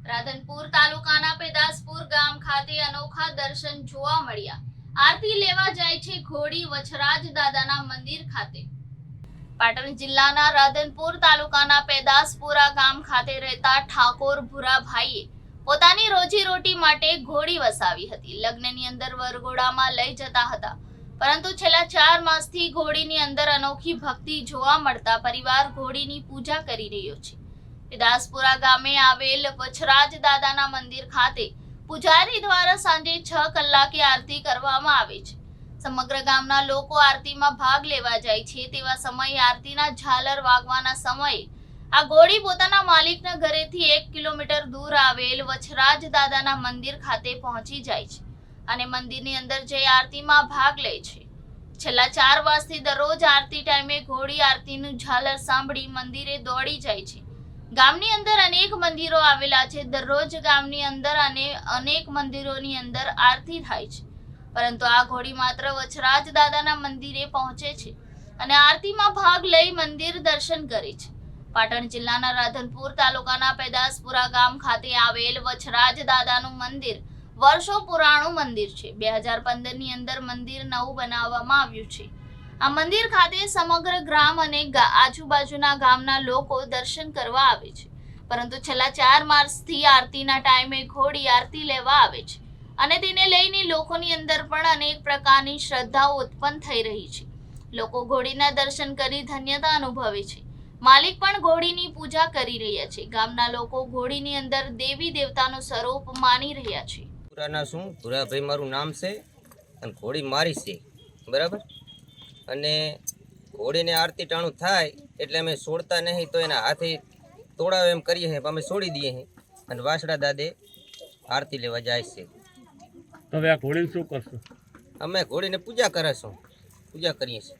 રાધનપુર તાલુકાના પેદાસપુર ગામ ખાતે અનોખા દર્શન જોવા મળ્યા। આરતી લેવા જાય છે ઘોડી વછરાજ દાદાના મંદિર ખાતે। પાટણ જિલ્લાના રાધનપુર તાલુકાના પેદાસપુરા ગામ ખાતે રહેતા ઠાકોર ભુરાભાઈએ પોતાની રોજીરોટી માટે ઘોડી વસાવી હતી। લગ્નની અંદર વરઘોડામાં લઈ જતા હતા, પરંતુ છેલ્લા 4 માસથી ઘોડીની અંદર અનોખી ભક્તિ જોવા મળતા પરિવાર ઘોડીની પૂજા કરી રહ્યો છે। પેદાસપુરા ગામે આવેલ વછરાજ દાદાના મંદિર ખાતે પૂજારી દ્વારા સાંજે 6 કલાકે આરતી કરવામાં આવે છે। સમગ્ર ગામના લોકો આરતીમાં ભાગ લેવા જાય છે। તેવા સમયે આરતીના ઝાલર વાગવાના સમયે આ ઘોડી પોતાના માલિકના ઘરેથી 1 કિલોમીટર દૂર આવેલ વછરાજ દાદાના મંદિર ખાતે પહોંચી જાય છે અને મંદિરની અંદર જઈ આરતીમાં ભાગ લે છે। છેલ્લા 4 વર્ષથી દરરોજ આરતી ટાઈમે ઘોડી આરતીનું ઝાલર સાંભળી મંદિરે દોડી જાય છે। ગામની અંદર અનેક મંદિરો આવેલા છે। દરરોજ ગામની અંદર અનેક મંદિરોની અંદર આરતી થાય છે, પરંતુ આ ઘોડી માત્ર વછરાજ દાદાના મંદિરે પહોંચે છે અને આરતીમાં ભાગ લઈ મંદિર દર્શન કરે છે। પાટણ જિલ્લાના રાધનપુર તાલુકાના પેદાસપુરા ગામ ખાતે આવેલ વછરાજ દાદાનું મંદિર વર્ષો પુરાણું મંદિર છે। 2015 ની અંદર મંદિર નવું બનાવવામાં આવ્યું છે। આ મંદિર ખાતે સમગ્ર ગ્રામ અને આજુબાજુના ગામના લોકો દર્શન કરવા આવે છે, પરંતુ છેલ્લા 4 માસથી આરતીના ટાઈમે ઘોડી આરતી લેવા આવે છે અને તેને લઈને લોકોની અંદર પણ અનેક પ્રકારની શ્રદ્ધાઓ ઉત્પન્ન થઈ રહી છે। લોકો ઘોડીના દર્શન કરી ધન્યતા અનુભવે છે। માલિક પણ ઘોડીની પૂજા કરી રહ્યા છે। ગામના લોકો ઘોડીની અંદર દેવી દેવતાનું સ્વરૂપ માની રહ્યા છે। પુરાના શું ભુરાભાઈ મારું નામ છે અને ઘોડી મારી છે, બરાબર। અને ઘોડીને આરતી ટાણું થાય એટલે અમે છોડતા નહીં, તો એના હાથે તોડાવે એમ કરીએ છીએ, અમે છોડી દઈએ છીએ અને વાસડા દાદે આરતી લેવા જાય છે। હવે આ ઘોડીને શું કરશો? અમે ઘોડીને પૂજા કરીશું, પૂજા કરીએ છીએ।